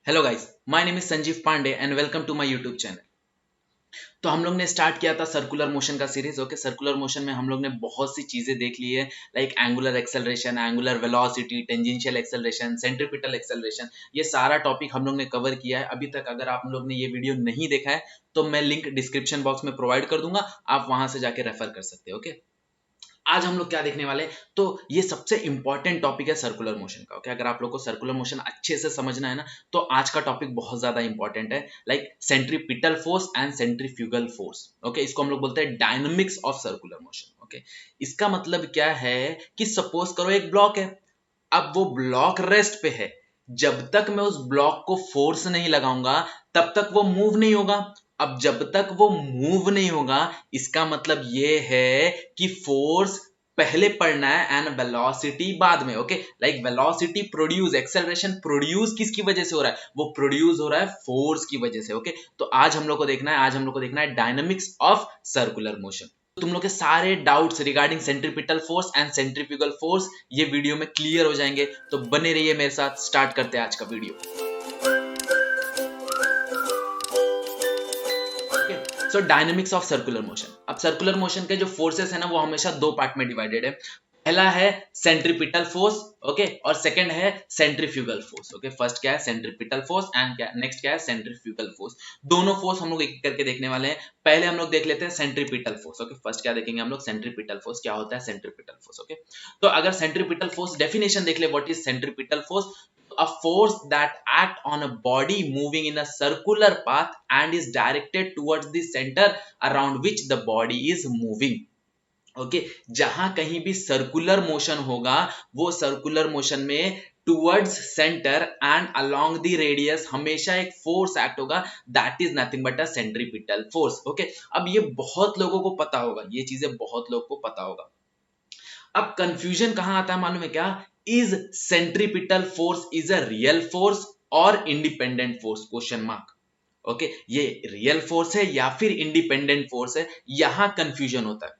Hello guys, my name is Sanjeev Pandey and welcome to my YouTube channel. तो हम लोग ने स्टार्ट किया था सर्कुलर मोशन का सीरीज। ओके, सर्कुलर मोशन में हम लोग ने बहुत सी चीजें देख ली है, like angular acceleration, angular velocity, tangential acceleration, centripetal acceleration. ये सारा टॉपिक हम लोग ने कवर किया है अभी तक। अगर आप लोग ने ये वीडियो नहीं देखा है तो मैं लिंक डिस्क्रिप्शन बॉक्स में प्रोवाइड कर दूंगा, आप वहां से जाके रेफर कर सकते हो। ओके, आज हम लोग क्या देखने वाले हैं, तो ये सबसे इंपॉर्टेंट टॉपिक है सर्कुलर मोशन का। ओके, अगर आप लोग को सर्कुलर मोशन अच्छे से समझना है ना, तो आज का टॉपिक बहुत ज्यादा इंपॉर्टेंट है, like centripetal force and centrifugal force. Okay, इसको हम लोग बोलते हैं dynamics of circular motion. Okay, इसका मतलब क्या है कि सपोज करो एक ब्लॉक है, अब वो ब्लॉक रेस्ट पे है। जब तक मैं उस ब्लॉक को फोर्स नहीं लगाऊंगा तब तक वो मूव नहीं होगा। अब जब तक वो मूव नहीं होगा, इसका मतलब ये है कि फोर्स पहले पढ़ना है एंड वेलोसिटी बाद में। Okay, like velocity produce, acceleration produce किसकी वजह से हो रहा है? वो प्रोड्यूस हो रहा है फोर्स की वजह से। ओके, तो आज हम लोग को देखना है, आज हम लोग को देखना है डायनामिक्स ऑफ सर्कुलर मोशन। तुम लोग के सारे doubts regarding centripetal force and centrifugal force ये वीडियो में क्लियर हो जाएंगे। तो बने रहिए मेरे साथ, स्टार्ट करते हैं आज का video. So dynamics of circular motion. अब सर्कुलर मोशन के जो फोर्सेस है ना, वो हमेशा दो पार्ट में डिवाइडेड है। पहला है सेंट्रीपिटल फोर्स, ओके, और सेकंड है सेंट्रीफ्यूगल फोर्स। ओके, फर्स्ट क्या है सेंट्रीपिटल फोर्स एंड क्या नेक्स्ट क्या है सेंट्रीफ्यूगल फोर्स। दोनों फोर्स हम लोग एक एक करके देखने वाले हैं। पहले हम लोग देख लेते हैं सेंट्रीपिटल फोर्स। ओके, फर्स्ट क्या देखेंगे हम लोग, सेंट्रीपिटल फोर्स। क्या होता है सेंट्रीपिटल फोर्स? ओके, तो अगर सेंट्रीपिटल फोर्स डेफिनेशन देख ले, what is centripetal force? A force that act on a body moving in a circular path and is directed towards the center around which the body is moving. Okay, जहां कहीं भी circular motion होगा, वो circular motion में towards centre and along the radius हमेशा एक force act होगा, that is nothing but a centripetal force. Okay, अब ये बहुत लोगों को पता होगा, ये चीजें बहुत लोगों को पता होगा। अब कंफ्यूजन कहां आता है मालूम है क्या? Is centripetal force is a real force और independent force? Question mark. Okay, ये रियल फोर्स है या फिर इंडिपेंडेंट फोर्स है, यहां कंफ्यूजन होता है।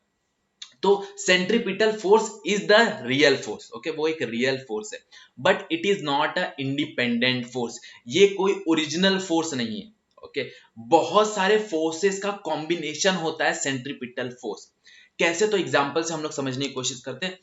तो centripetal force is the real force. Okay, वो एक रियल फोर्स है, but it is not a independent force. ये कोई ओरिजिनल फोर्स नहीं है। ओके, बहुत सारे फोर्सेस का कॉम्बिनेशन होता है सेंट्रीपिटल फोर्स। कैसे? तो एग्जांपल से हम लोग समझने की कोशिश करते हैं।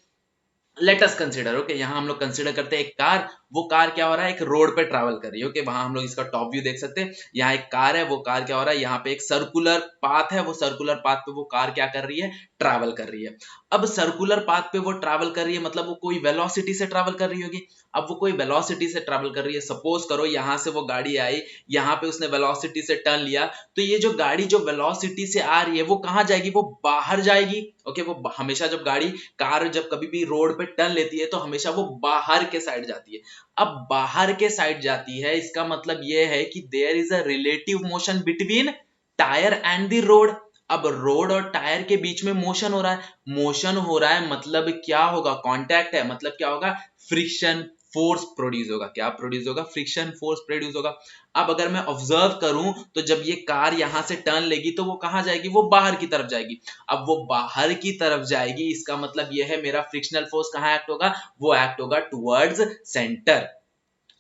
लेट अस कंसिडर, ओके, यहां हम लोग कंसिडर करते हैं एक कार। वो कार क्या हो रहा है, एक रोड पे ट्रैवल कर रही है। ओके, वहां हम लोग इसका टॉप व्यू देख सकते हैं। यहाँ एक कार है, वो कार क्या हो रहा है, यहाँ पे एक सर्कुलर पाथ है, वो सर्कुलर पाथ पे वो कार क्या कर रही है, ट्रैवल कर रही है। अब सर्कुलर पाथ पे वो ट्रैवल कर रही है, मतलब वो कोई वेलोसिटी से ट्रैवल कर रही होगी। अब वो कोई वेलोसिटी से ट्रैवल कर रही है, सपोज करो यहां से वो गाड़ी आई, यहाँ पे उसने वेलोसिटी से टर्न लिया, तो ये जो गाड़ी जो वेलोसिटी से आ रही है वो कहां जाएगी, वो बाहर जाएगी। ओके, वो हमेशा जब गाड़ी कार जब कभी भी रोड पे टर्न लेती है तो हमेशा वो बाहर के साइड जाती है। अब बाहर के साइड जाती है, इसका मतलब ये है कि there is a relative motion between tyre and the road. अब रोड और टायर के बीच में मोशन हो रहा है, मोशन हो रहा है मतलब क्या होगा, कांटेक्ट है, मतलब क्या होगा, फ्रिक्शन फोर्स प्रोड्यूस होगा। क्या प्रोड्यूस होगा? फ्रिक्शन फोर्स प्रोड्यूस होगा। अब अगर मैं ऑब्जर्व करूं तो जब ये कार यहां से टर्न लेगी तो वो कहां जाएगी, वो बाहर की तरफ जाएगी। अब वो बाहर की तरफ जाएगी, इसका मतलब ये है मेरा फ्रिक्शनल फोर्स कहां एक्ट होगा, वो एक्ट होगा टुवर्ड्स सेंटर।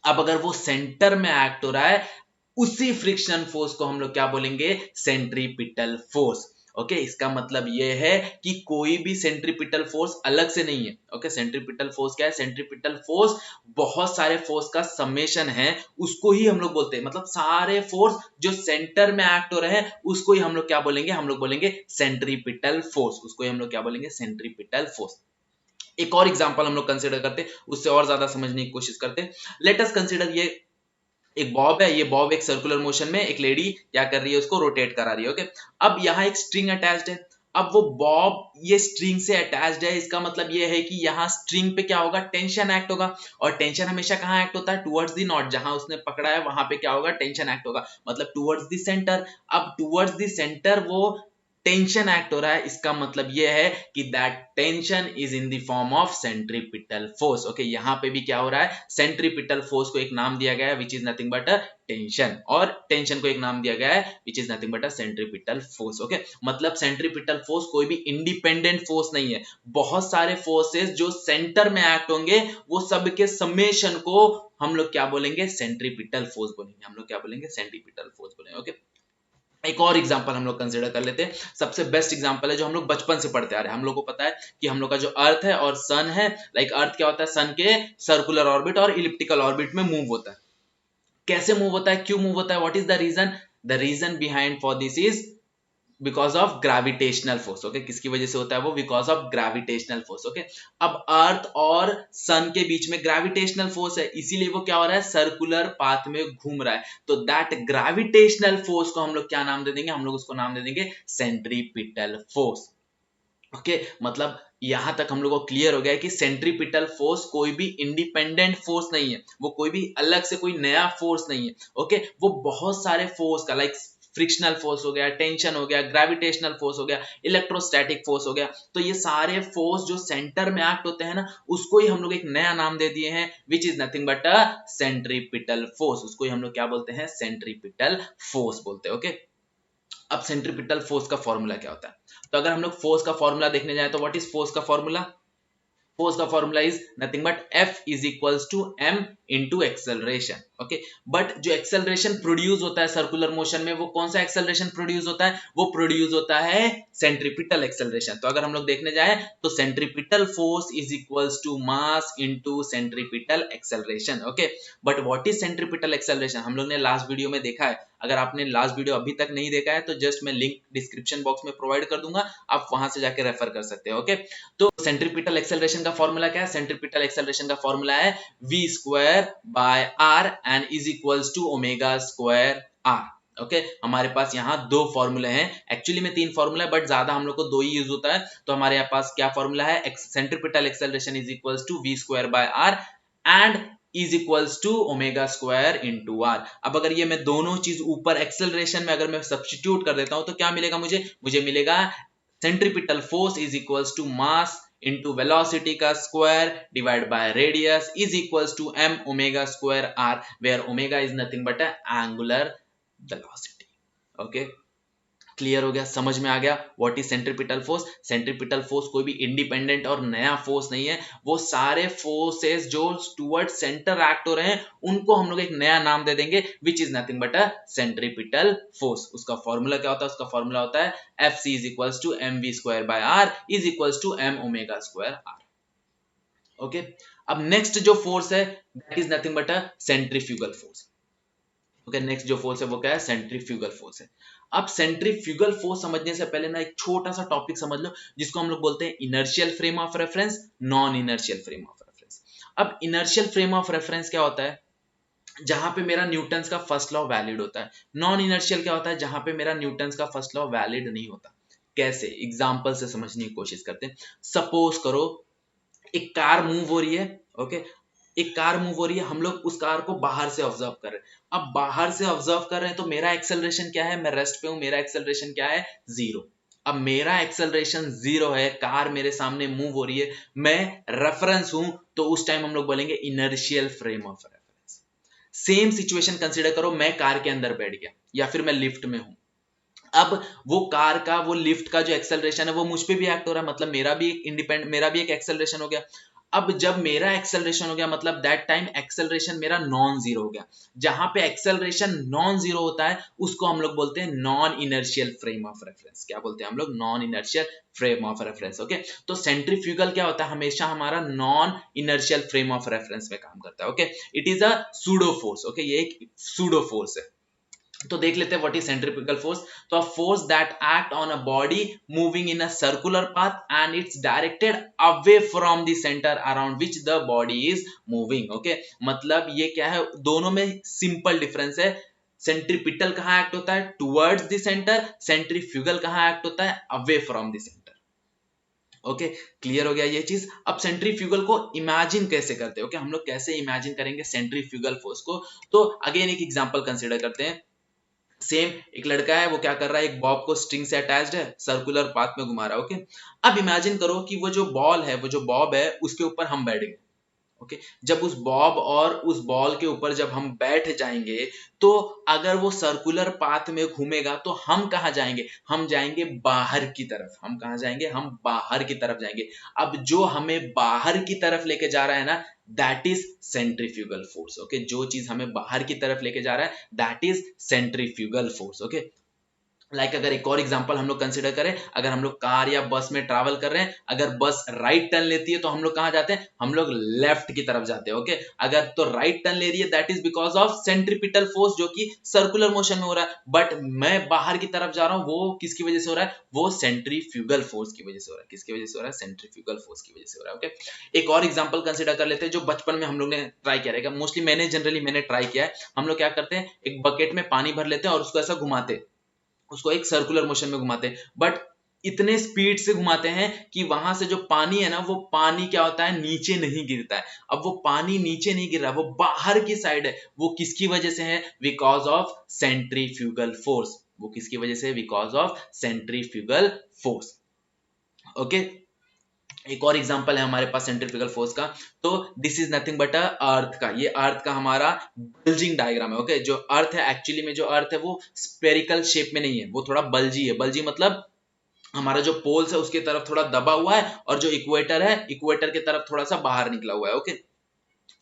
अब अगर वो सेंटर में एक्ट हो रहा है, उसी फ्रिक्शन फोर्स को हम लोग क्या बोलेंगे, सेंट्रीपिटल फोर्स। ओके, इसका मतलब यह है कि कोई भी सेंट्रीपिटल फोर्स अलग से नहीं है। ओके, सेंट्रीपिटल फोर्स क्या है, सेंट्रीपिटल फोर्स बहुत सारे फोर्स का समेशन है, उसको ही हम लोग बोलते हैं। मतलब सारे फोर्स जो सेंटर में एक्ट हो रहे हैं उसको ही हम लोग क्या बोलेंगे, हम लोग बोलेंगे सेंट्रीपिटल फोर्स। उसको ही हम लोग क्या बोलेंगे, सेंट्रीपिटल फोर्स। एक और एग्जांपल हम लोग कंसीडर करते, उससे और ज्यादा समझने की कोशिश करते। लेट अस कंसीडर, ये एक बॉब है, ये बॉब एक सर्कुलर मोशन में एक लेडी क्या कर रही है, उसको रोटेट करा रही है। ओके, अब यहाँ एक स्ट्रिंग अटैच्ड है। अब वो बॉब ये स्ट्रिंग से अटैच्ड है, इसका मतलब ये है कि यहाँ स्ट्रिंग पे क्या होगा, टेंशन एक्ट होगा। और टेंशन हमेशा कहाँ एक्ट होता है, टुवर्ड्स द नॉट, जहां उसने पकड़ा है वहां पे क्या होगा, टेंशन एक्ट होगा, मतलब टुवर्ड्स द सेंटर। अब टुवर्ड्स द सेंटर वो टेंशन एक्ट हो रहा है, इसका मतलब ये है कि that tension is in the form of centripetal force. Okay, यहाँ पे भी क्या हो रहा है, सेंट्रीपिटल फोर्स को एक नाम दिया गया है विच is nothing but a tension, और टेंशन को एक नाम दिया गया है विच is nothing but a centripetal force. Okay, मतलब सेंट्रीपिटल फोर्स कोई भी इंडिपेंडेंट फोर्स नहीं है, बहुत सारे फोर्सेस जो सेंटर में एक्ट होंगे वो सब के समेशन को हम लोग क्या बोलेंगे, सेंट्रीपिटल फोर्स बोलेंगे, हम लोग क्या बोलेंगे, सेंट्रीपिटल फोर्स बोलेंगे। ओके, एक और एग्जांपल हम लोग कंसीडर कर लेते हैं, सबसे बेस्ट एग्जांपल है जो हम लोग बचपन से पढ़ते आ रहे हैं। हम लोग को पता है कि हम लोग का जो अर्थ है और सन है, लाइक अर्थ क्या होता है, सन के सर्कुलर ऑर्बिट और इलिप्टिकल ऑर्बिट में मूव होता है। कैसे मूव होता है, क्यों मूव होता है, what is the reason, the reason behind for this is because of gravitational force. Okay, किसकी वजह से होता है वो, because of gravitational force. Okay, अब अर्थ और सन के बीच में ग्रेविटेशनल फोर्स है, इसीलिए वो क्या हो रहा है, सर्कुलर पाथ में घूम रहा है। तो दैट ग्रेविटेशनल फोर्स को हम लोग क्या नाम दे देंगे, हम लोग उसको नाम दे देंगे सेंट्रीपिटल फोर्स। ओके, मतलब यहां तक हम लोग को क्लियर हो गया है कि सेंट्रीपिटल फोर्स कोई भी इंडिपेंडेंट फोर्स नहीं है, वो कोई भी अलग से कोई नया फोर्स नहीं है। ओके, वो बहुत सारे फोर्स का, लाइक फ्रिक्शनल फोर्स हो गया, टेंशन हो गया, ग्रेविटेशनल फोर्स हो गया, इलेक्ट्रोस्टैटिक फोर्स हो गया, तो ये सारे फोर्स जो सेंटर में एक्ट होते हैं ना, उसको ही हम लोग एक नया नाम दे दिए हैं विच is nothing but a centripetal force. उसको ही हम लोग क्या बोलते हैं, सेंट्रीपिटल फोर्स बोलते हैं। ओके, अब सेंट्रीपिटल फोर्स का फॉर्मूला क्या होता है, तो अगर हम लोग फोर्स का फॉर्मूला देखने जाए तो व्हाट इज फोर्स का फॉर्मूला, फोर्स का formula is nothing but F is equals to m into acceleration. Okay, but जो एक्सेलरेशन प्रोड्यूस होता है सर्कुलर मोशन में, वो कौन सा एक्सेलरेशन प्रोड्यूस होता है, वो प्रोड्यूस होता है सेंट्रीपिटल एक्सेलरेशन। तो अगर हम लोग देखने जाए तो centripetal force is equals to mass into centripetal acceleration. Okay, but what is centripetal acceleration, हम लोग ने लास्ट वीडियो में देखा है। अगर आपने लास्ट वीडियो अभी तक नहीं देखा है तो जस्ट मैं लिंक डिस्क्रिप्शन बॉक्स में प्रोवाइड कर दूंगा, आप वहां से जाके रेफर कर सकते हो। ओके, तो सेंट्रीपिटल एक्सेलरेशन का फॉर्मूला क्या है, सेंट्रीपिटल एक्सेलरेशन का फॉर्मूला है v square by r and is equals to omega square r। Okay, हमारे पास यहाँ दो फॉर्मूले हैं, एक्चुअली में तीन फॉर्मूला है बट ज्यादा हम लोग को दो ही यूज होता है। तो हमारे यहाँ पास क्या फॉर्मूला है, centripetal acceleration is equals to v square by r and is equals to omega square into R. अब अगर ये मैं दोनों चीज ऊपर एक्सेलरेशन में अगर मैं सब्स्टिट्यूट कर देता हूं तो क्या मिलेगा मुझे मिलेगा centripetal force is equals to mass into velocity का square divide by radius is equals to m omega square r, where omega is nothing but angular velocity. Okay, clear हो गया, समझ में आ गया what is centripetal force. Centripetal force कोई भी independent और नया फोर्स नहीं है, वो सारे फोर्सेस जो टुवर्ड सेंटर एक्ट हो रहे हैं उनको हम लोग एक नया नाम दे देंगे which is nothing but a centripetal force. उसका फॉर्मूला क्या होता है, उसका फॉर्मूला होता है Fc is equals to mv square by r is equals to m omega square r। Okay, अब नेक्स्ट जो फोर्स है that is nothing but a centrifugal force. Okay, next जो फोर्स है वो क्या है, सेंट्रीफ्यूगल फोर्स है। अब सेंट्रीफ्यूगल फोर्स समझने से पहले ना एक छोटा सा टॉपिक समझ लो जिसको हम लोग बोलते हैं inertial frame of reference, non inertial frame of reference. अब इनर्शियल फ्रेम ऑफ रेफरेंस क्या होता है, जहां पे मेरा न्यूटन्स का फर्स्ट लॉ वैलिड होता है। नॉन इनर्शियल क्या होता है, जहां पे मेरा न्यूटन्स का फर्स्ट लॉ वैलिड नहीं होता। कैसे, एग्जाम्पल से समझने की कोशिश करते हैं। सपोज करो एक कार मूव हो रही है। ओके, एक कार मूव हो रही है, हम लोग उस कार को बाहर से ऑब्जर्व कर रहे हैं। अब बाहर से ऑब्जर्व कर रहे हैं तो मेरा एक्सेलरेशन क्या है, मैं रेस्ट पे हूं, मेरा एक्सेलरेशन क्या है, 0। अब मेरा एक्सेलरेशन 0 है, कार मेरे सामने मूव हो रही है, मैं रेफरेंस हूं, तो उस टाइम हम लोग बोलेंगे inertial frame of reference. Same situation consider करो, मैं कार के अंदर बैठ गया या फिर मैं लिफ्ट में हूं। अब वो कार का, वो लिफ्ट का जो एक्सेलरेशन है वो मुझ पे भी एक्ट हो रहा है, मतलब मेरा भी एक एक्सेलरेशन हो गया। अब जब मेरा एक्सेलरेशन हो गया मतलब दैट टाइम एक्सेलरेशन मेरा नॉन जीरो हो गया। जहां पे एक्सेलरेशन नॉन जीरो होता है उसको हम लोग बोलते हैं non inertial frame of reference. क्या बोलते हैं हम लोग, non inertial frame of reference. Okay, तो सेंट्रीफ्यूगल क्या होता है, हमेशा हमारा non inertial frame of reference में काम करता है। Okay, it is a pseudo force. Okay, ये एक सूडो फोर्स है। तो देख लेते हैं व्हाट इज सेंट्रीफ्यूगल फोर्स। तो a force that act on a body moving in a circular path and it's directed away from the centre around which the body is moving. Okay, मतलब ये क्या है, दोनों में सिंपल डिफरेंस है। Centripetal कहां act होता है, टुवर्ड्स द सेंटर। सेंट्रीफ्यूगल कहां एक्ट होता है, away from the centre. Okay, clear हो गया ये चीज। अब सेंट्रीफ्यूगल को इमेजिन कैसे करते हैं, ओके, हम लोग कैसे इमेजिन करेंगे सेंट्रीफ्यूगल फोर्स को। तो अगेन एक एग्जांपल कंसीडर करते हैं। सेम एक लड़का है, वो क्या कर रहा है, एक बॉब को स्ट्रिंग से अटैच्ड है, सर्कुलर पाथ में घुमा रहा है। ओके, अब इमेजिन करो कि वो जो बॉल है, वो जो बॉब है, उसके ऊपर हम बैठ गए। ओके, जब उस बॉब और उस बॉल के ऊपर जब हम बैठ जाएंगे, तो अगर वो सर्कुलर पाथ में घूमेगा तो हम कहाँ जाएंगे, हम जाएंगे बाहर की तरफ। हम कहाँ जाएंगे, हम बाहर की तरफ जाएंगे। अब जो हमें बाहर की तरफ लेके जा रहा है ना, that is centrifugal force. Okay, जो चीज हमें बाहर की तरफ लेके जा रहा है, that is centrifugal force. Okay, like अगर एक और एग्जांपल हम लोग कंसिडर करें, अगर हम लोग कार या बस में ट्रैवल कर रहे हैं, अगर बस राइट टर्न लेती है तो हम लोग कहाँ जाते हैं, हम लोग लेफ्ट की तरफ जाते हैं। ओके, अगर तो राइट टर्न ले रही है, that is because of centripetal force, जो कि सर्कुलर मोशन में हो रहा है। बट मैं बाहर की तरफ जा रहा हूँ, वो किसकी वजह से हो रहा है, वो सेंट्रीफ्यूगल फोर्स की वजह से हो रहा है। किसकी वजह से हो रहा है, सेंट्रीफ्यूगल फोर्स की वजह से हो रहा है। ओके, एक और एग्जांपल कंसिडर कर लेते हैं, जो बचपन में हम लोग ने ट्राई किया रहेगा, मोस्टली मैंने ट्राई किया है। हम लोग क्या करते हैं, एक बकेट में पानी भर लेते हैं और उसको ऐसा घुमाते हैं, उसको एक सर्कुलर मोशन में घुमाते हैं, बट इतने स्पीड से घुमाते हैं कि वहां से जो पानी है ना, वो पानी क्या होता है, नीचे नहीं गिरता है। अब वो पानी नीचे नहीं गिर रहा, वो बाहर की साइड है। वो किसकी वजह से है, बिकॉज ऑफ सेंट्रीफ्यूगल फोर्स। वो किसकी वजह से, because of centrifugal force. Okay, एक और एग्जांपल है हमारे पास सेंट्रीफ्यूगल फोर्स का, तो this is nothing but earth का, ये अर्थ का हमारा बल्जिंग डायग्राम है। ओके, जो अर्थ है, एक्चुअली में जो अर्थ है वो स्पेरिकल शेप में नहीं है, वो थोड़ा बल्जी है। बल्जी मतलब हमारा जो पोल्स है उसके तरफ थोड़ा दबा हुआ है, और जो इक्वेटर है, इक्वेटर के तरफ थोड़ा सा बाहर निकला हुआ है। ओके,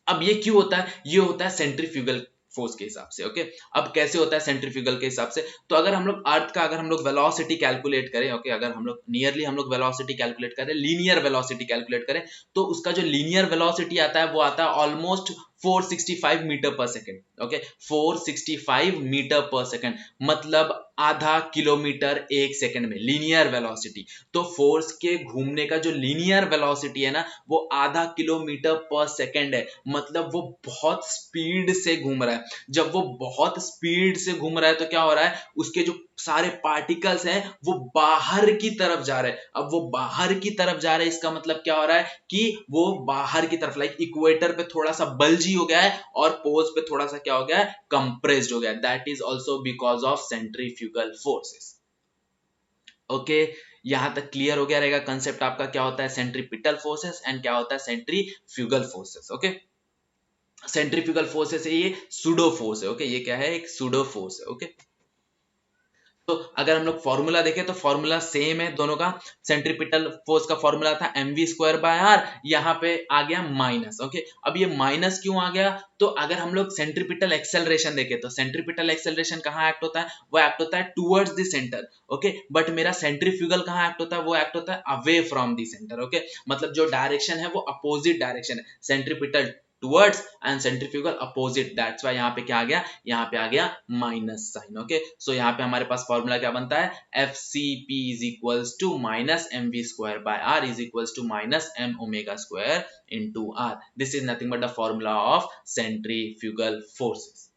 अब ये क्यों होता है, ये होता है सेंट्रीफ्यूगल फोर्स के हिसाब से। ओके, अब कैसे होता है सेंट्रीफ्यूगल के हिसाब से, तो अगर हम लोग अर्थ का, अगर हम लोग वेलोसिटी कैलकुलेट करें, ओके, अगर हम लोग नियरली हम लोग वेलोसिटी कैलकुलेट करें, लीनियर वेलोसिटी कैलकुलेट करें, तो उसका जो लीनियर वेलोसिटी आता है वो आता है ऑलमोस्ट 465 मीटर पर सेकेंड। ओके, 465 मीटर पर सेकेंड, मतलब आधा किलोमीटर एक सेकेंड में, लीनियर वेलोसिटी। तो फोर्स के घूमने का जो लीनियर वेलोसिटी है ना, वो आधा किलोमीटर पर सेकेंड है, मतलब वो बहुत स्पीड से घूम रहा है। जब वो बहुत स्पीड से घूम रहा है तो क्या हो रहा है, उसके जो सारे पार्टिकल्स हैं वो बाहर की तरफ जा रहे हैं। अब वो बाहर की तरफ जा रहे हैं, इसका मतलब क्या हो रहा है कि वो बाहर की तरफ, लाइक इक्वेटर पे थोड़ा सा बल्जी हो गया है और पोल्स पे थोड़ा सा क्या हो गया है, कंप्रेस्ड हो गया है। That is also because of centrifugal forces. Okay, यहां तक क्लियर हो गया रहेगा कंसेप्ट आपका, क्या होता है सेंट्रीपिटल फोर्सेस एंड क्या होता है centrifugal forces. Okay, centrifugal forces है, ये सूडो फोर्स है। ओके, ये क्या है, एक सूडो फोर्स है। ओके, तो अगर हम लोग फॉर्मूला देखें तो फॉर्मूला सेम है दोनों का। सेंट्रीपिटल फोर्स का फॉर्मूला था mv²/r, यहाँ पे आ गया माइनस। ओके, अब ये माइनस क्यों आ गया, तो अगर हम लोग सेंट्रीपिटल एक्सेलरेशन देखें तो सेंट्रीपिटल एक्सेलरेशन कहाँ एक्ट होता है, वो एक्ट होता है towards the centre. Okay, but मेरा सेंट्रीफ्यूगल कहाँ एक्ट होता है, वो एक्ट होता है away from the centre. Okay, मतलब जो डायरेक्शन है वो अपोजिट डायरेक्शन है, centripetal towards and centrifugal opposite. That's why यहाँ पे क्या आ गया, यहाँ पे आ गया माइनस साइन। ओके, सो यहाँ पे हमारे पास फॉर्मूला क्या बनता है, FCP is equals to minus mv²/r is equals to minus m⍵² into r. This is nothing but the formula of centrifugal forces.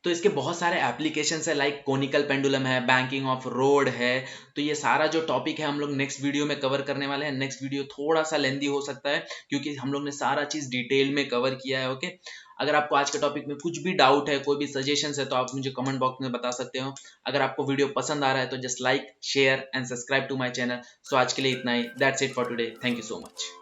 तो इसके बहुत सारे एप्लीकेशंस है, लाइक कोनिकल पेंडुलम है, बैंकिंग ऑफ रोड है। तो ये सारा जो टॉपिक है हम लोग नेक्स्ट वीडियो में कवर करने वाले हैं। नेक्स्ट वीडियो थोड़ा सा लेंदी हो सकता है क्योंकि हम लोग ने सारा चीज डिटेल में कवर किया है। ओके, अगर आपको आज के टॉपिक में कुछ भी डाउट है, कोई भी सजेशंस है, तो आप मुझे कमेंट बॉक्स में बता सकते हो। अगर आपको वीडियो पसंद आ रहा है तो just like, share and subscribe to my channel. So आज के लिए इतना ही, that's it for today, thank you so much.